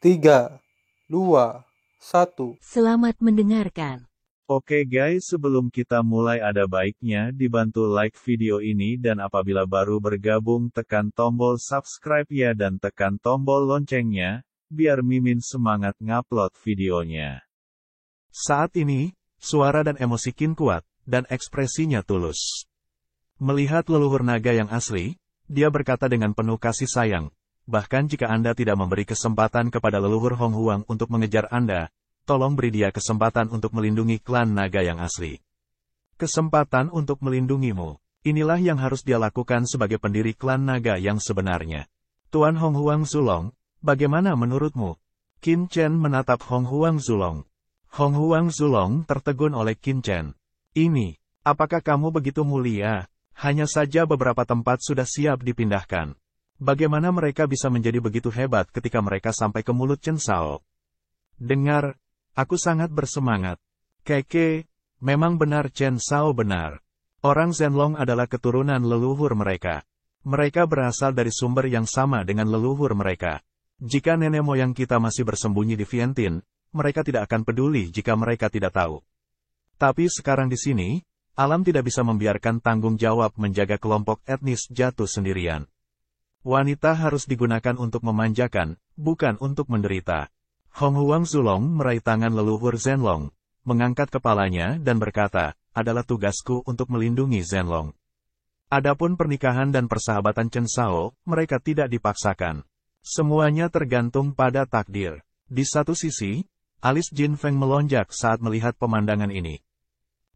3, 2, 1. Selamat mendengarkan. Oke guys, sebelum kita mulai ada baiknya dibantu like video ini dan apabila baru bergabung tekan tombol subscribe ya dan tekan tombol loncengnya, biar Mimin semangat ngupload videonya. Saat ini, suara dan emosi Qin kuat, dan ekspresinya tulus. Melihat leluhur naga yang asli, dia berkata dengan penuh kasih sayang, bahkan jika Anda tidak memberi kesempatan kepada leluhur Hong Huang untuk mengejar Anda, tolong beri dia kesempatan untuk melindungi klan naga yang asli. Kesempatan untuk melindungimu. Inilah yang harus dia lakukan sebagai pendiri klan naga yang sebenarnya. Tuan Hong Huang Zulong, bagaimana menurutmu? Qin Chen menatap Hong Huang Zulong. Hong Huang Zulong tertegun oleh Qin Chen. Ini, apakah kamu begitu mulia? Hanya saja beberapa tempat sudah siap dipindahkan. Bagaimana mereka bisa menjadi begitu hebat ketika mereka sampai ke mulut Chen Shao? Dengar. Aku sangat bersemangat. Keke, memang benar Chen Shao benar. Orang Zhenlong adalah keturunan leluhur mereka. Mereka berasal dari sumber yang sama dengan leluhur mereka. Jika nenek moyang kita masih bersembunyi di Vientiane, mereka tidak akan peduli jika mereka tidak tahu. Tapi sekarang di sini, alam tidak bisa membiarkan tanggung jawab menjaga kelompok etnis jatuh sendirian. Wanita harus digunakan untuk memanjakan, bukan untuk menderita. Hong Huang Zulong meraih tangan leluhur Zhenlong, mengangkat kepalanya dan berkata, adalah tugasku untuk melindungi Zhenlong. Adapun pernikahan dan persahabatan Chen Shao, mereka tidak dipaksakan. Semuanya tergantung pada takdir. Di satu sisi, alis Jin Feng melonjak saat melihat pemandangan ini.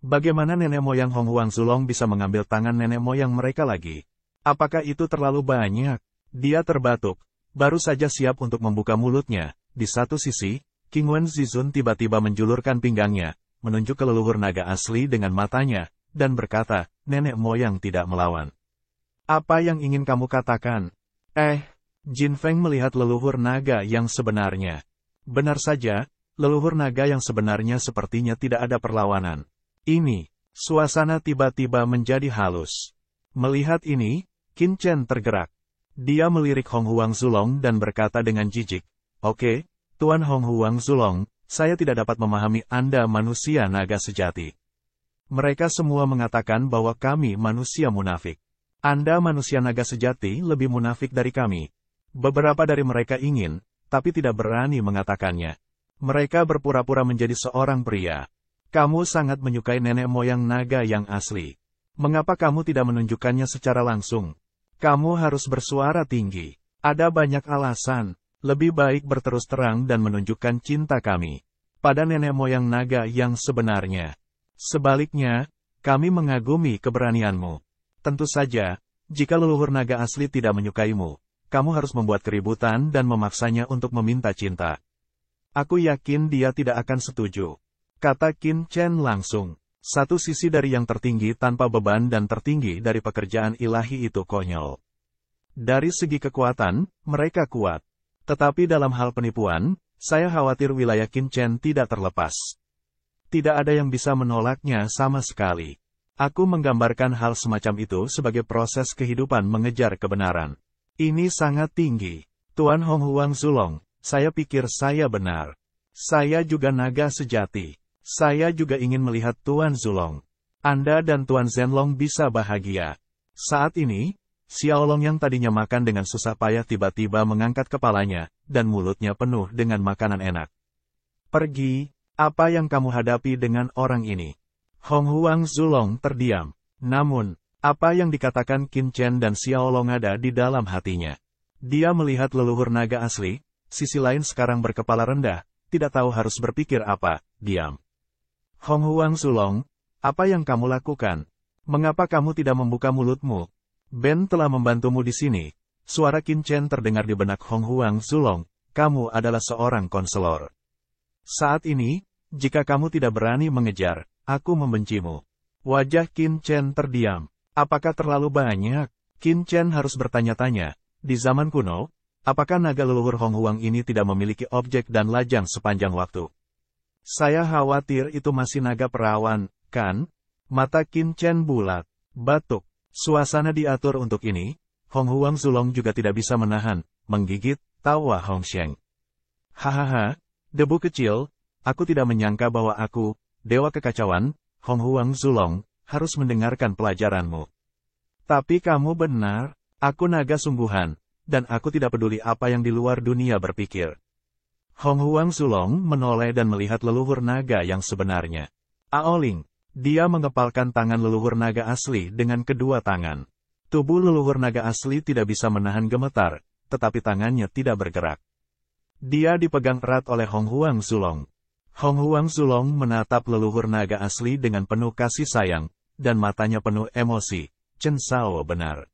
Bagaimana nenek moyang Hong Huang Zulong bisa mengambil tangan nenek moyang mereka lagi? Apakah itu terlalu banyak? Dia terbatuk, baru saja siap untuk membuka mulutnya. Di satu sisi, King Wen Zizun tiba-tiba menjulurkan pinggangnya, menunjuk ke leluhur naga asli dengan matanya, dan berkata, nenek moyang tidak melawan. Apa yang ingin kamu katakan? Jin Feng melihat leluhur naga yang sebenarnya. Benar saja, leluhur naga yang sebenarnya sepertinya tidak ada perlawanan. Ini, suasana tiba-tiba menjadi halus. Melihat ini, Qin Chen tergerak. Dia melirik Hong Huang Zulong dan berkata dengan jijik, Oke, Tuan Hong Huang Zulong, saya tidak dapat memahami Anda manusia naga sejati. Mereka semua mengatakan bahwa kami manusia munafik. Anda manusia naga sejati lebih munafik dari kami. Beberapa dari mereka ingin, tapi tidak berani mengatakannya. Mereka berpura-pura menjadi seorang pria. Kamu sangat menyukai nenek moyang naga yang asli. Mengapa kamu tidak menunjukkannya secara langsung? Kamu harus bersuara tinggi. Ada banyak alasan. Lebih baik berterus terang dan menunjukkan cinta kami pada nenek moyang naga yang sebenarnya. Sebaliknya, kami mengagumi keberanianmu. Tentu saja, jika leluhur naga asli tidak menyukaimu, kamu harus membuat keributan dan memaksanya untuk meminta cinta. Aku yakin dia tidak akan setuju, kata Qin Chen langsung. Satu sisi dari yang tertinggi tanpa beban dan tertinggi dari pekerjaan ilahi itu konyol. Dari segi kekuatan, mereka kuat. Tetapi dalam hal penipuan, saya khawatir wilayah Qin Chen tidak terlepas. Tidak ada yang bisa menolaknya sama sekali. Aku menggambarkan hal semacam itu sebagai proses kehidupan mengejar kebenaran. Ini sangat tinggi. Tuan Hong Huang Zulong, saya pikir saya benar. Saya juga naga sejati. Saya juga ingin melihat Tuan Zulong. Anda dan Tuan Zhenlong bisa bahagia. Saat ini, Xiaolong yang tadinya makan dengan susah payah tiba-tiba mengangkat kepalanya, dan mulutnya penuh dengan makanan enak. Pergi, apa yang kamu hadapi dengan orang ini? Hong Huang Zulong terdiam. Namun, apa yang dikatakan Qin Chen dan Xiaolong ada di dalam hatinya. Dia melihat leluhur naga asli, sisi lain sekarang berkepala rendah, tidak tahu harus berpikir apa, diam. Hong Huang Zulong, apa yang kamu lakukan? Mengapa kamu tidak membuka mulutmu? Ben telah membantumu di sini. Suara Qin Chen terdengar di benak Hong Huang Zulong. Kamu adalah seorang konselor. Saat ini, jika kamu tidak berani mengejar, aku membencimu. Wajah Qin Chen terdiam. Apakah terlalu banyak? Qin Chen harus bertanya-tanya. Di zaman kuno, apakah naga leluhur Hong Huang ini tidak memiliki objek dan lajang sepanjang waktu? Saya khawatir itu masih naga perawan, kan? Mata Qin Chen bulat. Batuk. Suasana diatur untuk ini, Hong Huang Zulong juga tidak bisa menahan, menggigit, tawa Hong Sheng. Hahaha, debu kecil, aku tidak menyangka bahwa aku, Dewa Kekacauan, Hong Huang Zulong, harus mendengarkan pelajaranmu. Tapi kamu benar, aku naga sungguhan, dan aku tidak peduli apa yang di luar dunia berpikir. Hong Huang Zulong menoleh dan melihat leluhur naga yang sebenarnya. Aoling, dia mengepalkan tangan leluhur naga asli dengan kedua tangan. Tubuh leluhur naga asli tidak bisa menahan gemetar, tetapi tangannya tidak bergerak. Dia dipegang erat oleh Hong Huang Zulong. Hong Huang Zulong menatap leluhur naga asli dengan penuh kasih sayang, dan matanya penuh emosi. Chen Sao benar.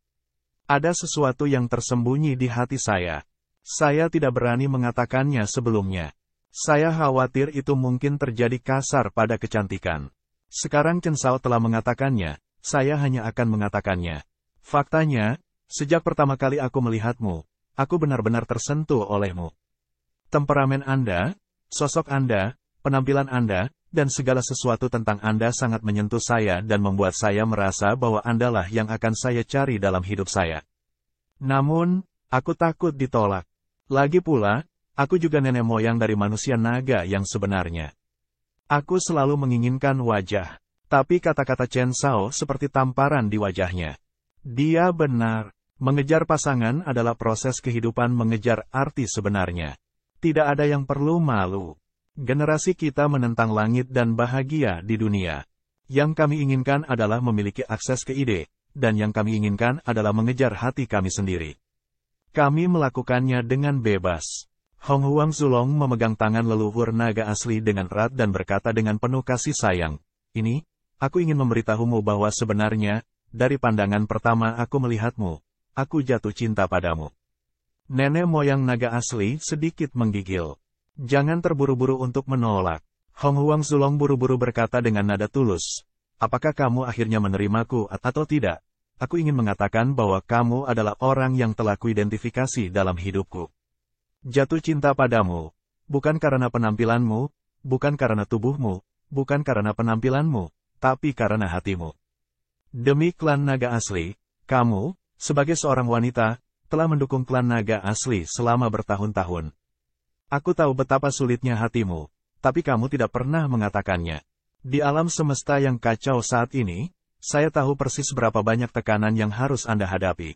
Ada sesuatu yang tersembunyi di hati saya. Saya tidak berani mengatakannya sebelumnya. Saya khawatir itu mungkin terjadi kasar pada kecantikan. Sekarang Chen Sao telah mengatakannya, saya hanya akan mengatakannya. Faktanya, sejak pertama kali aku melihatmu, aku benar-benar tersentuh olehmu. Temperamen Anda, sosok Anda, penampilan Anda, dan segala sesuatu tentang Anda sangat menyentuh saya dan membuat saya merasa bahwa Andalah yang akan saya cari dalam hidup saya. Namun, aku takut ditolak. Lagi pula, aku juga nenek moyang dari manusia naga yang sebenarnya. Aku selalu menginginkan wajah, tapi kata-kata Chen Sao seperti tamparan di wajahnya. Dia benar, mengejar pasangan adalah proses kehidupan mengejar arti sebenarnya. Tidak ada yang perlu malu. Generasi kita menentang langit dan bahagia di dunia. Yang kami inginkan adalah memiliki akses ke ide, dan yang kami inginkan adalah mengejar hati kami sendiri. Kami melakukannya dengan bebas. Hong Huang Zulong memegang tangan leluhur naga asli dengan erat dan berkata dengan penuh kasih sayang, "Ini, aku ingin memberitahumu bahwa sebenarnya, dari pandangan pertama aku melihatmu, aku jatuh cinta padamu." Nenek moyang naga asli sedikit menggigil. Jangan terburu-buru untuk menolak. Hong Huang Zulong buru-buru berkata dengan nada tulus, "Apakah kamu akhirnya menerimaku atau tidak? Aku ingin mengatakan bahwa kamu adalah orang yang telah kuidentifikasi dalam hidupku. Jatuh cinta padamu, bukan karena penampilanmu, bukan karena tubuhmu, bukan karena penampilanmu, tapi karena hatimu. Demi klan naga asli, kamu, sebagai seorang wanita, telah mendukung klan naga asli selama bertahun-tahun. Aku tahu betapa sulitnya hatimu, tapi kamu tidak pernah mengatakannya. Di alam semesta yang kacau saat ini, saya tahu persis berapa banyak tekanan yang harus Anda hadapi.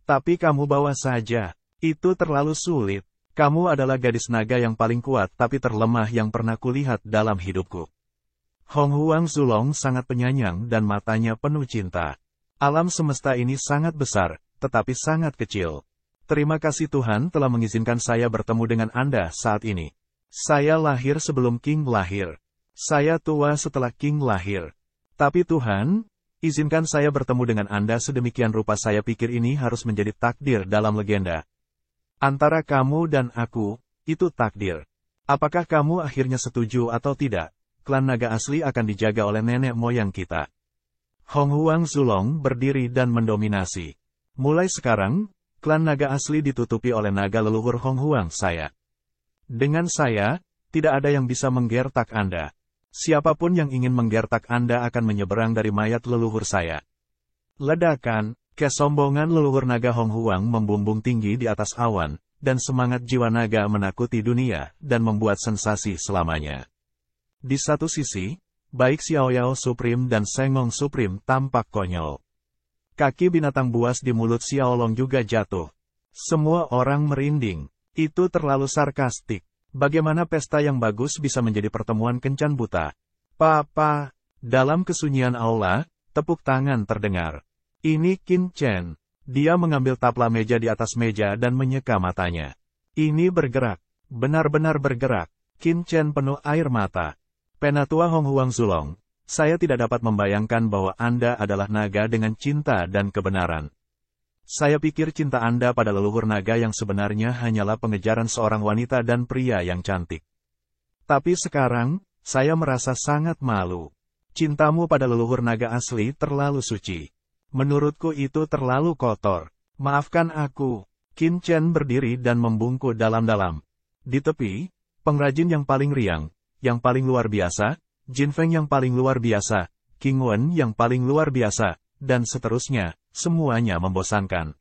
Tapi kamu bawa saja, itu terlalu sulit. Kamu adalah gadis naga yang paling kuat tapi terlemah yang pernah kulihat dalam hidupku." Hong Huang Zulong sangat penyayang dan matanya penuh cinta. Alam semesta ini sangat besar, tetapi sangat kecil. Terima kasih Tuhan telah mengizinkan saya bertemu dengan Anda saat ini. Saya lahir sebelum King lahir. Saya tua setelah King lahir. Tapi Tuhan, izinkan saya bertemu dengan Anda sedemikian rupa. Saya pikir ini harus menjadi takdir dalam legenda. Antara kamu dan aku, itu takdir. Apakah kamu akhirnya setuju atau tidak? Klan naga asli akan dijaga oleh nenek moyang kita. Hong Huang Zulong berdiri dan mendominasi. Mulai sekarang, klan naga asli ditutupi oleh naga leluhur Hong Huang saya. Dengan saya, tidak ada yang bisa menggertak Anda. Siapapun yang ingin menggertak Anda akan menyeberang dari mayat leluhur saya. Ledakan, kesombongan leluhur naga Hong Huang membumbung tinggi di atas awan, dan semangat jiwa naga menakuti dunia dan membuat sensasi selamanya. Di satu sisi, baik Xiao Yao Supreme dan Sengong Supreme tampak konyol. Kaki binatang buas di mulut Xiao Long juga jatuh. Semua orang merinding. Itu terlalu sarkastik. Bagaimana pesta yang bagus bisa menjadi pertemuan kencan buta? Papa. Dalam kesunyian aula, tepuk tangan terdengar. Ini Qin Chen. Dia mengambil tapla meja di atas meja dan menyeka matanya. Ini bergerak. Benar-benar bergerak. Qin Chen penuh air mata. Penatua Hong Huang Zulong, saya tidak dapat membayangkan bahwa Anda adalah naga dengan cinta dan kebenaran. Saya pikir cinta Anda pada leluhur naga yang sebenarnya hanyalah pengejaran seorang wanita dan pria yang cantik. Tapi sekarang, saya merasa sangat malu. Cintamu pada leluhur naga asli terlalu suci. Menurutku itu terlalu kotor. Maafkan aku. Qin Chen berdiri dan membungkuk dalam-dalam. Di tepi, pengrajin yang paling riang, yang paling luar biasa, Jin Feng yang paling luar biasa, King Wen yang paling luar biasa, dan seterusnya, semuanya membosankan.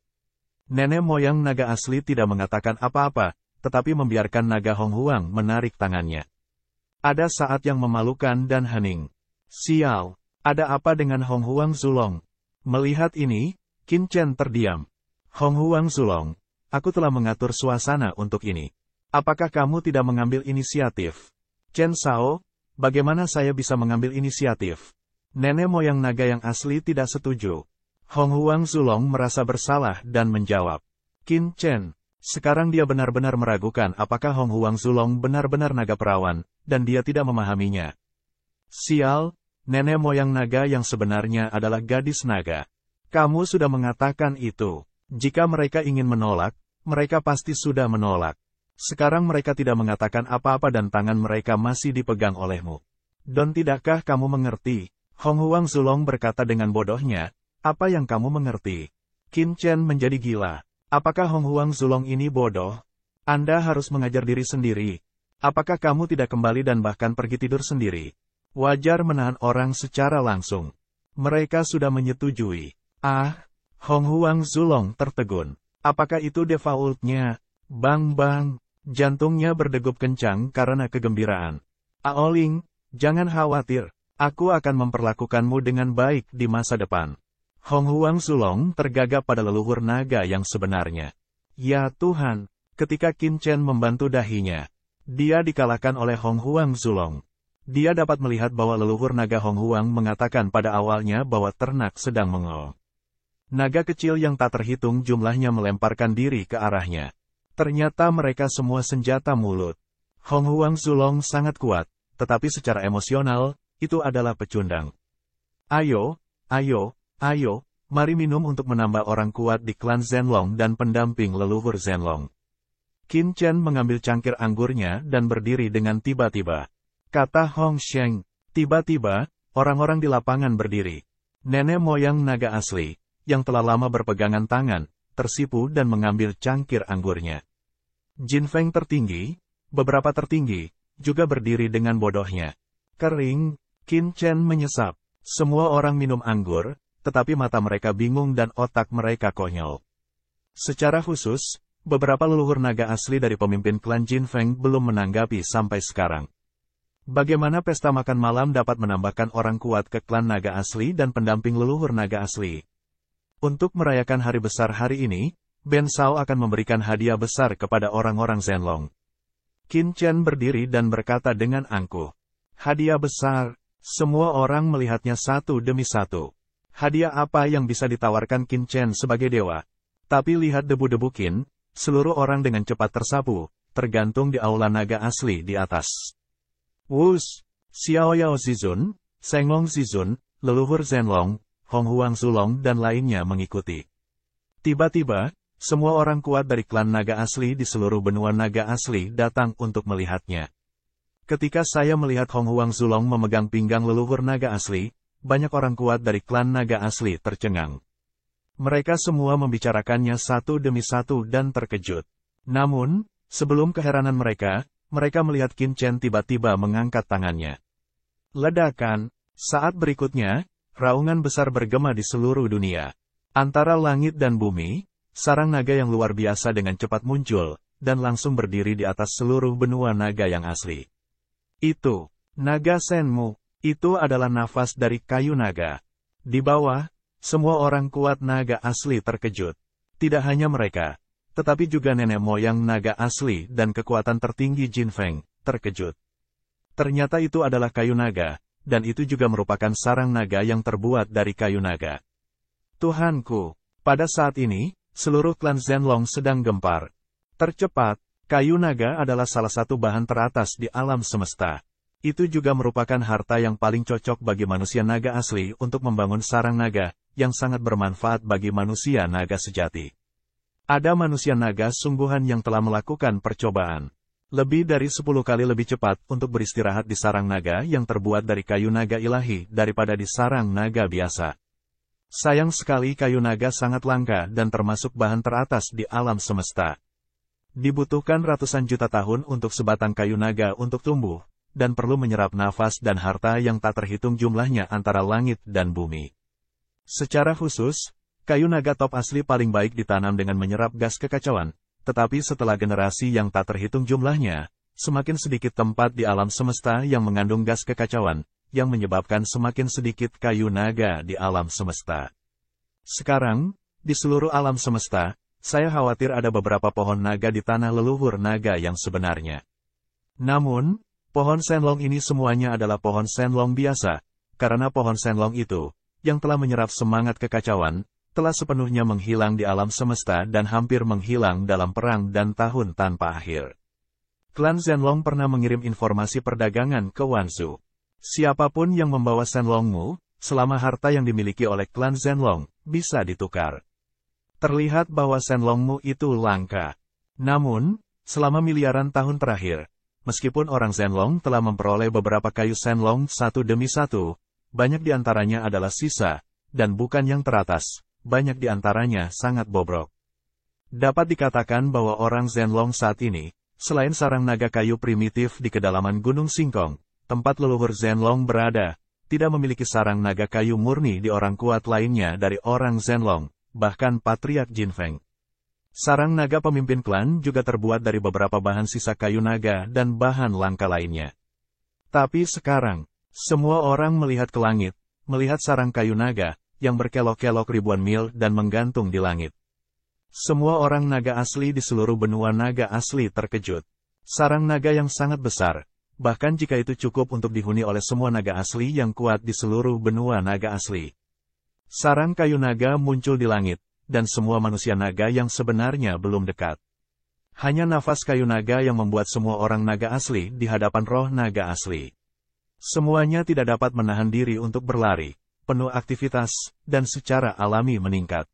Nenek moyang naga asli tidak mengatakan apa-apa, tetapi membiarkan naga Hong Huang menarik tangannya. Ada saat yang memalukan dan hening. Sial, ada apa dengan Hong Huang Zulong? Melihat ini, Qin Chen terdiam. Hong Huang Zulong, aku telah mengatur suasana untuk ini. Apakah kamu tidak mengambil inisiatif? Chen Shao, bagaimana saya bisa mengambil inisiatif? Nenek moyang naga yang asli tidak setuju. Hong Huang Zulong merasa bersalah dan menjawab. Qin Chen, sekarang dia benar-benar meragukan apakah Hong Huang Zulong benar-benar naga perawan, dan dia tidak memahaminya. Sial, nenek moyang naga yang sebenarnya adalah gadis naga. Kamu sudah mengatakan itu. Jika mereka ingin menolak, mereka pasti sudah menolak. Sekarang mereka tidak mengatakan apa-apa dan tangan mereka masih dipegang olehmu. Don, tidakkah kamu mengerti? Hong Huang Zulong berkata dengan bodohnya, apa yang kamu mengerti? Qin Chen menjadi gila. Apakah Hong Huang Zulong ini bodoh? Anda harus mengajar diri sendiri. Apakah kamu tidak kembali dan bahkan pergi tidur sendiri? Wajar menahan orang secara langsung. Mereka sudah menyetujui. Ah, Hong Huang Zulong tertegun. Apakah itu defaultnya? Bang-bang, jantungnya berdegup kencang karena kegembiraan. Aoling, jangan khawatir. Aku akan memperlakukanmu dengan baik di masa depan. Hong Huang Zulong tergagap pada leluhur naga yang sebenarnya. Ya Tuhan, ketika Qin Chen membantu dahinya, dia dikalahkan oleh Hong Huang Zulong. Dia dapat melihat bahwa leluhur naga Hong Huang mengatakan pada awalnya bahwa ternak sedang mengol. Naga kecil yang tak terhitung jumlahnya melemparkan diri ke arahnya. Ternyata mereka semua senjata mulut. Hong Huang Zulong sangat kuat, tetapi secara emosional, itu adalah pecundang. Ayo, ayo, ayo, mari minum untuk menambah orang kuat di klan Zhenlong dan pendamping leluhur Zhenlong. Qin Chen mengambil cangkir anggurnya dan berdiri dengan tiba-tiba. Kata Hong Sheng. Tiba-tiba, orang-orang di lapangan berdiri. Nenek moyang naga asli, yang telah lama berpegangan tangan, tersipu dan mengambil cangkir anggurnya. Jin Feng tertinggi, beberapa tertinggi, juga berdiri dengan bodohnya. Kering, Qin Chen menyesap. Semua orang minum anggur, tetapi mata mereka bingung dan otak mereka konyol. Secara khusus, beberapa leluhur naga asli dari pemimpin klan Jin Feng belum menanggapi sampai sekarang. Bagaimana pesta makan malam dapat menambahkan orang kuat ke klan naga asli dan pendamping leluhur naga asli? Untuk merayakan hari besar hari ini, Ben Shao akan memberikan hadiah besar kepada orang-orang Zhenlong. Qin Chen berdiri dan berkata dengan angkuh. Hadiah besar, semua orang melihatnya satu demi satu. Hadiah apa yang bisa ditawarkan Qin Chen sebagai dewa? Tapi lihat debu-debu Qin, seluruh orang dengan cepat tersapu, tergantung di aula naga asli di atas. Wus, Xiao Yao Zizun, Senglong Zizun, leluhur Zhenlong, Hong Huang Zulong dan lainnya mengikuti. Tiba-tiba, semua orang kuat dari klan naga asli di seluruh benua naga asli datang untuk melihatnya. Ketika saya melihat Hong Huang Zulong memegang pinggang leluhur naga asli, banyak orang kuat dari klan naga asli tercengang. Mereka semua membicarakannya satu demi satu dan terkejut. Namun, sebelum keheranan mereka melihat Qin Chen tiba-tiba mengangkat tangannya. Ledakan. Saat berikutnya, raungan besar bergema di seluruh dunia. Antara langit dan bumi, sarang naga yang luar biasa dengan cepat muncul, dan langsung berdiri di atas seluruh benua naga yang asli. Itu, naga Shenmu, itu adalah nafas dari kayu naga. Di bawah, semua orang kuat naga asli terkejut. Tidak hanya mereka, tetapi juga nenek moyang naga asli dan kekuatan tertinggi Jin Feng, terkejut. Ternyata itu adalah kayu naga, dan itu juga merupakan sarang naga yang terbuat dari kayu naga. Tuhanku, pada saat ini, seluruh klan Zhenlong sedang gempar. Tercepat, kayu naga adalah salah satu bahan teratas di alam semesta. Itu juga merupakan harta yang paling cocok bagi manusia naga asli untuk membangun sarang naga, yang sangat bermanfaat bagi manusia naga sejati. Ada manusia naga sungguhan yang telah melakukan percobaan. Lebih dari 10 kali lebih cepat untuk beristirahat di sarang naga yang terbuat dari kayu naga ilahi daripada di sarang naga biasa. Sayang sekali kayu naga sangat langka dan termasuk bahan teratas di alam semesta. Dibutuhkan ratusan juta tahun untuk sebatang kayu naga untuk tumbuh, dan perlu menyerap nafas dan harta yang tak terhitung jumlahnya antara langit dan bumi. Secara khusus, kayu naga top asli paling baik ditanam dengan menyerap gas kekacauan, tetapi setelah generasi yang tak terhitung jumlahnya, semakin sedikit tempat di alam semesta yang mengandung gas kekacauan, yang menyebabkan semakin sedikit kayu naga di alam semesta. Sekarang, di seluruh alam semesta, saya khawatir ada beberapa pohon naga di tanah leluhur naga yang sebenarnya. Namun, pohon senlong ini semuanya adalah pohon senlong biasa, karena pohon senlong itu, yang telah menyerap semangat kekacauan, telah sepenuhnya menghilang di alam semesta dan hampir menghilang dalam perang dan tahun tanpa akhir. Klan Zenlong pernah mengirim informasi perdagangan ke Wanzhou. Siapapun yang membawa Senlongmu, selama harta yang dimiliki oleh klan Zenlong, bisa ditukar. Terlihat bahwa Senlongmu itu langka. Namun, selama miliaran tahun terakhir, meskipun orang Zenlong telah memperoleh beberapa kayu Senlong satu demi satu, banyak di antaranya adalah sisa, dan bukan yang teratas. Banyak di antaranya sangat bobrok. Dapat dikatakan bahwa orang Zenlong saat ini, selain sarang naga kayu primitif di kedalaman Gunung Singkong, tempat leluhur Zenlong berada, tidak memiliki sarang naga kayu murni di orang kuat lainnya dari orang Zenlong, bahkan Patriark Jinfeng. Sarang naga pemimpin klan juga terbuat dari beberapa bahan sisa kayu naga dan bahan langka lainnya. Tapi sekarang, semua orang melihat ke langit, melihat sarang kayu naga, yang berkelok-kelok ribuan mil dan menggantung di langit. Semua orang naga asli di seluruh benua naga asli terkejut. Sarang naga yang sangat besar, bahkan jika itu cukup untuk dihuni oleh semua naga asli yang kuat di seluruh benua naga asli. Sarang kayu naga muncul di langit, dan semua manusia naga yang sebenarnya belum dekat. Hanya nafas kayu naga yang membuat semua orang naga asli di hadapan roh naga asli. Semuanya tidak dapat menahan diri untuk berlari, penuh aktivitas, dan secara alami meningkat.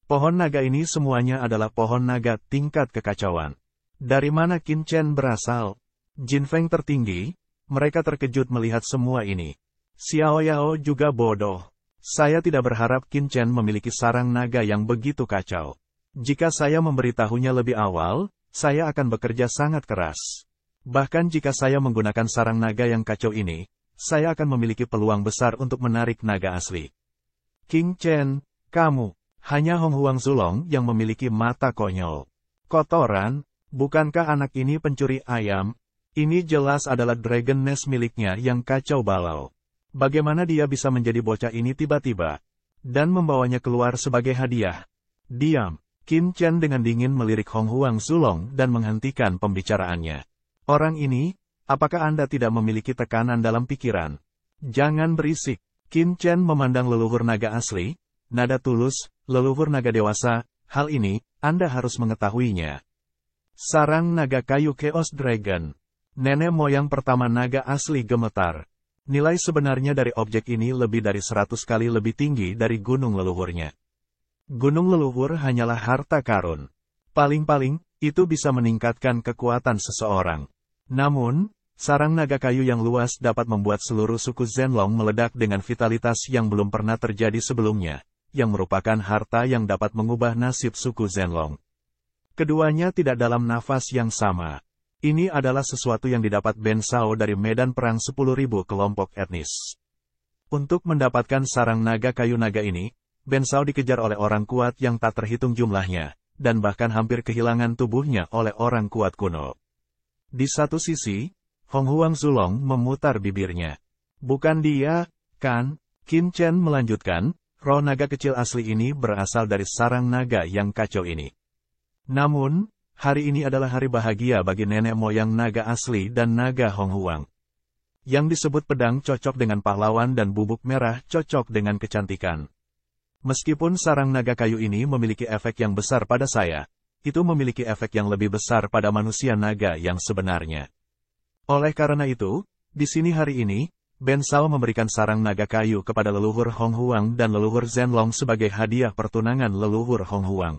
Pohon naga ini semuanya adalah pohon naga tingkat kekacauan. Dari mana Qin Chen berasal? Jinfeng tertinggi, mereka terkejut melihat semua ini. Xiao Yao juga bodoh. Saya tidak berharap Qin Chen memiliki sarang naga yang begitu kacau. Jika saya memberitahunya lebih awal, saya akan bekerja sangat keras. Bahkan jika saya menggunakan sarang naga yang kacau ini, saya akan memiliki peluang besar untuk menarik naga asli. Qin Chen, kamu, hanya Hong Huang Zulong yang memiliki mata konyol. Kotoran, bukankah anak ini pencuri ayam? Ini jelas adalah Dragon Nest miliknya yang kacau balau. Bagaimana dia bisa menjadi bocah ini tiba-tiba, dan membawanya keluar sebagai hadiah? Diam, Qin Chen dengan dingin melirik Hong Huang Zulong dan menghentikan pembicaraannya. Orang ini, apakah Anda tidak memiliki tekanan dalam pikiran? Jangan berisik. Qin Chen memandang leluhur naga asli, nada tulus, leluhur naga dewasa, hal ini, Anda harus mengetahuinya. Sarang naga kayu Chaos Dragon. Nenek moyang pertama naga asli gemetar. Nilai sebenarnya dari objek ini lebih dari 100 kali lebih tinggi dari gunung leluhurnya. Gunung leluhur hanyalah harta karun. Paling-paling, itu bisa meningkatkan kekuatan seseorang. Namun, sarang naga kayu yang luas dapat membuat seluruh suku Zenlong meledak dengan vitalitas yang belum pernah terjadi sebelumnya, yang merupakan harta yang dapat mengubah nasib suku Zenlong. Keduanya tidak dalam nafas yang sama. Ini adalah sesuatu yang didapat Ben Shao dari medan perang 10.000 kelompok etnis. Untuk mendapatkan sarang naga kayu naga ini, Ben Shao dikejar oleh orang kuat yang tak terhitung jumlahnya, dan bahkan hampir kehilangan tubuhnya oleh orang kuat kuno. Di satu sisi, Hong Huang Zulong memutar bibirnya. Bukan dia, kan? Qin Chen melanjutkan, roh naga kecil asli ini berasal dari sarang naga yang kacau ini. Namun, hari ini adalah hari bahagia bagi nenek moyang naga asli dan naga Hong Huang. Yang disebut pedang cocok dengan pahlawan dan bubuk merah cocok dengan kecantikan. Meskipun sarang naga kayu ini memiliki efek yang besar pada saya, itu memiliki efek yang lebih besar pada manusia naga yang sebenarnya. Oleh karena itu, di sini hari ini, Ben Shao memberikan sarang naga kayu kepada leluhur Hong Huang dan leluhur Zenlong sebagai hadiah pertunangan leluhur Hong Huang.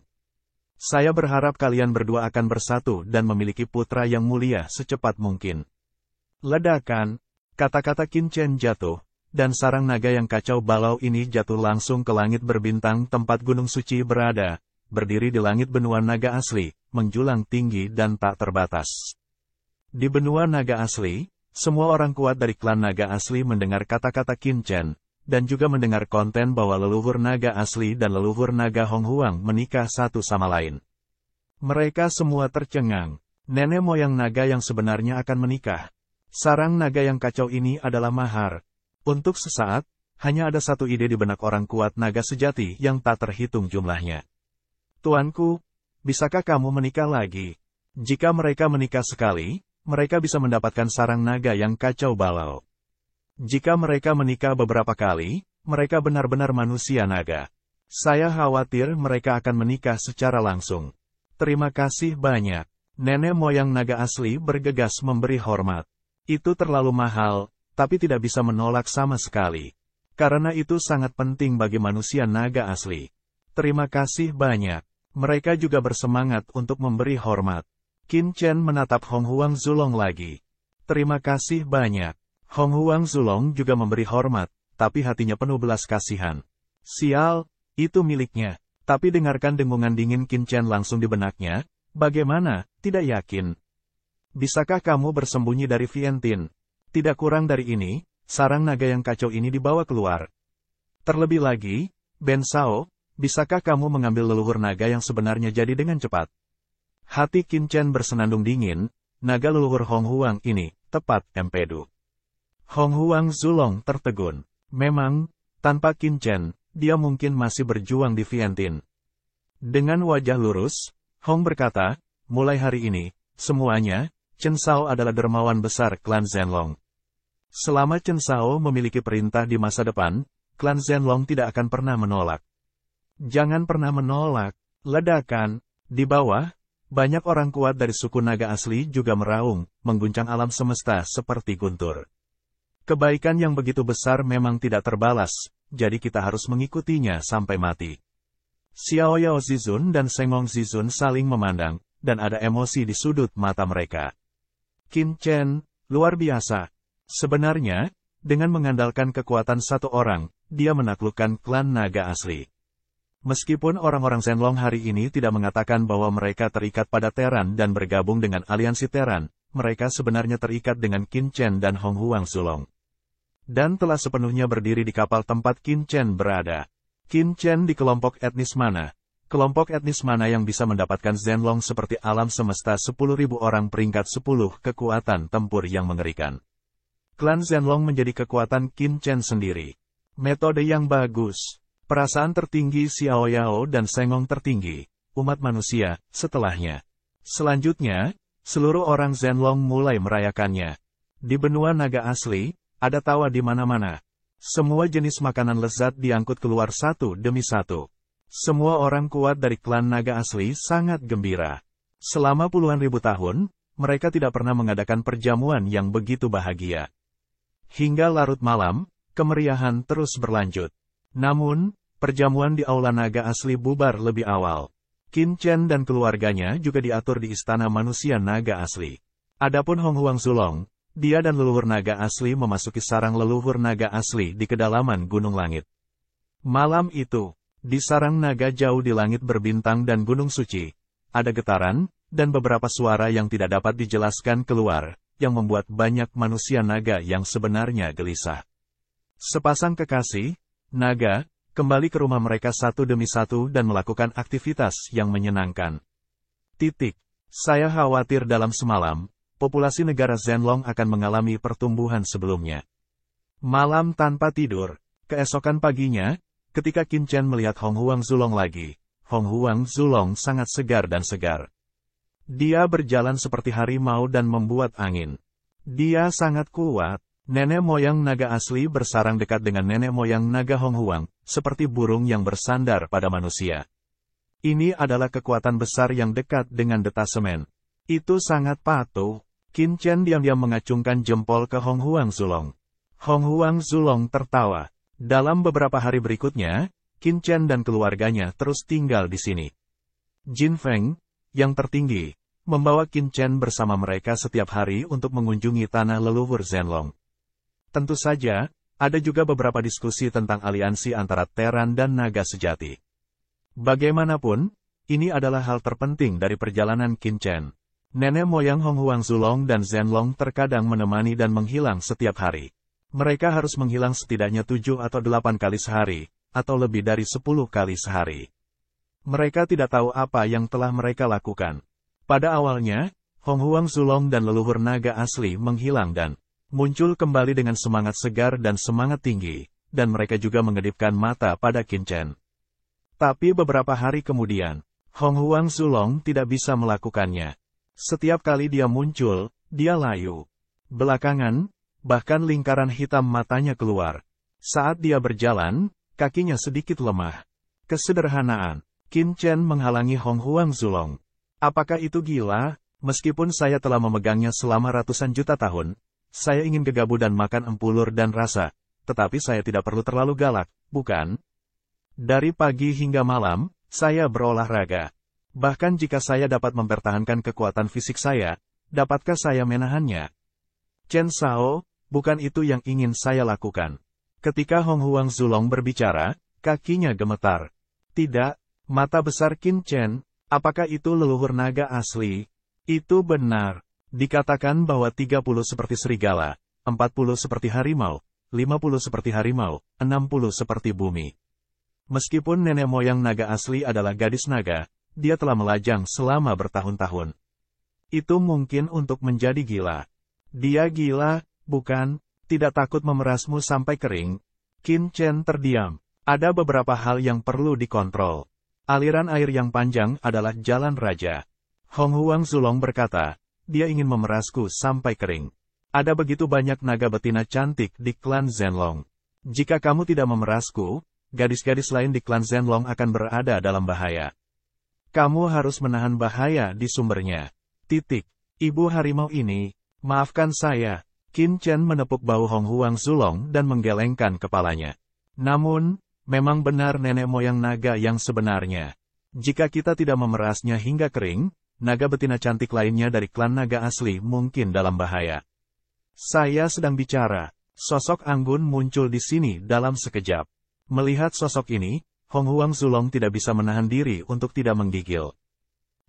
Saya berharap kalian berdua akan bersatu dan memiliki putra yang mulia secepat mungkin. Ledakan, kata-kata Qin Chen jatuh, dan sarang naga yang kacau balau ini jatuh langsung ke langit berbintang tempat Gunung Suci berada, berdiri di langit benua naga asli, menjulang tinggi dan tak terbatas. Di benua naga asli, semua orang kuat dari klan naga asli mendengar kata-kata Qin Chen, dan juga mendengar konten bahwa leluhur naga asli dan leluhur naga Hong Huang menikah satu sama lain. Mereka semua tercengang. Nenek moyang naga yang sebenarnya akan menikah. Sarang naga yang kacau ini adalah mahar. Untuk sesaat, hanya ada satu ide di benak orang kuat naga sejati yang tak terhitung jumlahnya. Tuanku, bisakah kamu menikah lagi? Jika mereka menikah sekali, mereka bisa mendapatkan sarang naga yang kacau balau. Jika mereka menikah beberapa kali, mereka benar-benar manusia naga. Saya khawatir mereka akan menikah secara langsung. Terima kasih banyak. Nenek moyang naga asli bergegas memberi hormat. Itu terlalu mahal, tapi tidak bisa menolak sama sekali. Karena itu sangat penting bagi manusia naga asli. Terima kasih banyak. Mereka juga bersemangat untuk memberi hormat. Qin Chen menatap Hong Huang Zulong lagi. Terima kasih banyak. Hong Huang Zulong juga memberi hormat, tapi hatinya penuh belas kasihan. Sial, itu miliknya. Tapi dengarkan dengungan dingin Qin Chen langsung di benaknya. Bagaimana, tidak yakin? Bisakah kamu bersembunyi dari Vientiane? Tidak kurang dari ini, sarang naga yang kacau ini dibawa keluar. Terlebih lagi, Ben Sao, bisakah kamu mengambil leluhur naga yang sebenarnya jadi dengan cepat? Hati Qin Chen bersenandung dingin, naga leluhur Hong Huang ini, tepat empedu. Hong Huang Zulong tertegun. Memang, tanpa Qin Chen, dia mungkin masih berjuang di Vientiane. Dengan wajah lurus, Hong berkata, mulai hari ini, semuanya, Chen Sao adalah dermawan besar klan Zhenlong. Selama Chen Sao memiliki perintah di masa depan, klan Zhenlong tidak akan pernah menolak. Jangan pernah menolak. Ledakan. Di bawah, banyak orang kuat dari suku naga asli juga meraung, mengguncang alam semesta seperti guntur. Kebaikan yang begitu besar memang tidak terbalas, jadi kita harus mengikutinya sampai mati. Xiao Yao Zizun dan Sengong Zizun saling memandang, dan ada emosi di sudut mata mereka. Qin Chen, luar biasa. Sebenarnya, dengan mengandalkan kekuatan satu orang, dia menaklukkan klan naga asli. Meskipun orang-orang Zhenlong hari ini tidak mengatakan bahwa mereka terikat pada Teran dan bergabung dengan aliansi Teran, mereka sebenarnya terikat dengan Qin Chen dan Hong Huang Zulong. Dan telah sepenuhnya berdiri di kapal tempat Qin Chen berada. Qin Chen di kelompok etnis mana? Kelompok etnis mana yang bisa mendapatkan Zhenlong seperti alam semesta 10.000 orang peringkat 10 kekuatan tempur yang mengerikan. Klan Zhenlong menjadi kekuatan Qin Chen sendiri. Metode yang bagus. Perasaan tertinggi Xiao Yao dan Sengong tertinggi. Umat manusia, setelahnya. Selanjutnya, seluruh orang Zhenlong mulai merayakannya. Di benua naga asli, ada tawa di mana-mana. Semua jenis makanan lezat diangkut keluar satu demi satu. Semua orang kuat dari klan naga asli sangat gembira. Selama puluhan ribu tahun, mereka tidak pernah mengadakan perjamuan yang begitu bahagia. Hingga larut malam, kemeriahan terus berlanjut. Namun, perjamuan di aula naga asli bubar lebih awal. Qin Chen dan keluarganya juga diatur di istana manusia naga asli. Adapun Hong Huang Zulong, dia dan leluhur naga asli memasuki sarang leluhur naga asli di kedalaman gunung langit. Malam itu, di sarang naga jauh di langit berbintang dan gunung suci, ada getaran, dan beberapa suara yang tidak dapat dijelaskan keluar, yang membuat banyak manusia naga yang sebenarnya gelisah. Sepasang kekasih, naga, kembali ke rumah mereka satu demi satu dan melakukan aktivitas yang menyenangkan. Saya khawatir dalam semalam, populasi negara Zhenlong akan mengalami pertumbuhan sebelumnya. Malam tanpa tidur. Keesokan paginya, ketika Qin Chen melihat Hong Huang Zulong lagi, Hong Huang Zulong sangat segar dan segar. Dia berjalan seperti harimau dan membuat angin. Dia sangat kuat. Nenek moyang naga asli bersarang dekat dengan nenek moyang naga Hong Huang, seperti burung yang bersandar pada manusia. Ini adalah kekuatan besar yang dekat dengan detasemen. Itu sangat patuh. Qin Chen diam-diam mengacungkan jempol ke Hong Huang Zulong. Hong Huang Zulong tertawa. Dalam beberapa hari berikutnya, Qin Chen dan keluarganya terus tinggal di sini. Jin Feng, yang tertinggi, membawa Qin Chen bersama mereka setiap hari untuk mengunjungi tanah leluhur Zhenlong. Tentu saja, ada juga beberapa diskusi tentang aliansi antara Teran dan naga sejati. Bagaimanapun, ini adalah hal terpenting dari perjalanan Qin Chen. Nenek moyang Hong Huang Zulong dan Zhenlong terkadang menemani dan menghilang setiap hari. Mereka harus menghilang setidaknya 7 atau 8 kali sehari, atau lebih dari 10 kali sehari. Mereka tidak tahu apa yang telah mereka lakukan. Pada awalnya, Hong Huang Zulong dan leluhur naga asli menghilang dan muncul kembali dengan semangat segar dan semangat tinggi, dan mereka juga mengedipkan mata pada Qin Chen. Tapi beberapa hari kemudian, Hong Huang Zulong tidak bisa melakukannya. Setiap kali dia muncul, dia layu. Belakangan, bahkan lingkaran hitam matanya keluar. Saat dia berjalan, kakinya sedikit lemah. Kesederhanaan. Qin Chen menghalangi Hong Huang Zulong. Apakah itu gila? Meskipun saya telah memegangnya selama ratusan juta tahun, saya ingin gegabah dan makan empulur dan rasa, tetapi saya tidak perlu terlalu galak, bukan? Dari pagi hingga malam, saya berolahraga. Bahkan jika saya dapat mempertahankan kekuatan fisik saya, dapatkah saya menahannya? Chen Shao, bukan itu yang ingin saya lakukan. Ketika Hong Huang Zulong berbicara, kakinya gemetar. Tidak, mata besar Qin Chen, apakah itu leluhur naga asli? Itu benar. Dikatakan bahwa 30 seperti serigala, 40 seperti harimau, 50 seperti harimau, 60 seperti bumi. Meskipun nenek moyang naga asli adalah gadis naga, dia telah melajang selama bertahun-tahun. Itu mungkin untuk menjadi gila. Dia gila, bukan? Tidak takut memerasmu sampai kering? Qin Chen terdiam. Ada beberapa hal yang perlu dikontrol. Aliran air yang panjang adalah jalan raja. Hong Huang Zulong berkata, dia ingin memerasku sampai kering. Ada begitu banyak naga betina cantik di klan Zhenlong. Jika kamu tidak memerasku, gadis-gadis lain di klan Zhenlong akan berada dalam bahaya. Kamu harus menahan bahaya di sumbernya. Titik. Ibu harimau ini, maafkan saya. Qin Chen menepuk bahu Hong Huang Zulong dan menggelengkan kepalanya. Namun, memang benar nenek moyang naga yang sebenarnya. Jika kita tidak memerasnya hingga kering, naga betina cantik lainnya dari klan naga asli mungkin dalam bahaya. Saya sedang bicara. Sosok anggun muncul di sini dalam sekejap. Melihat sosok ini, Hong Huang Zulong tidak bisa menahan diri untuk tidak menggigil.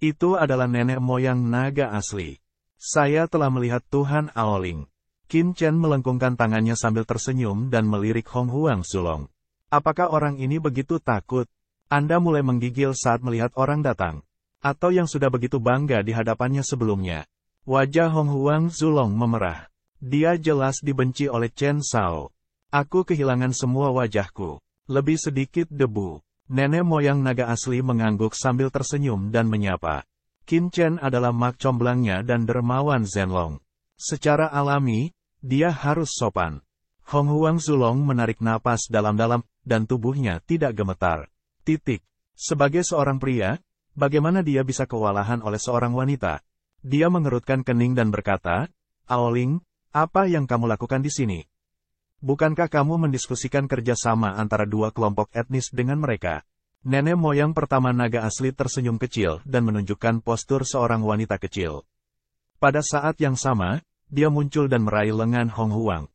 Itu adalah nenek moyang naga asli. Saya telah melihat Tuhan Aoling. Qin Chen melengkungkan tangannya sambil tersenyum dan melirik Hong Huang Zulong. Apakah orang ini begitu takut? Anda mulai menggigil saat melihat orang datang. Atau yang sudah begitu bangga di hadapannya sebelumnya. Wajah Hong Huang Zulong memerah. Dia jelas dibenci oleh Chen Shao. Aku kehilangan semua wajahku. Lebih sedikit debu. Nenek moyang naga asli mengangguk sambil tersenyum dan menyapa. Qin Chen adalah mak comblangnya dan dermawan Zhenlong. Secara alami, dia harus sopan. Hong Huang Zulong menarik napas dalam-dalam, dan tubuhnya tidak gemetar. Titik. Sebagai seorang pria, bagaimana dia bisa kewalahan oleh seorang wanita? Dia mengerutkan kening dan berkata, Aoling, apa yang kamu lakukan di sini? Bukankah kamu mendiskusikan kerjasama antara dua kelompok etnis dengan mereka? Nenek moyang pertama naga asli tersenyum kecil dan menunjukkan postur seorang wanita kecil. Pada saat yang sama, dia muncul dan meraih lengan Hong Huang.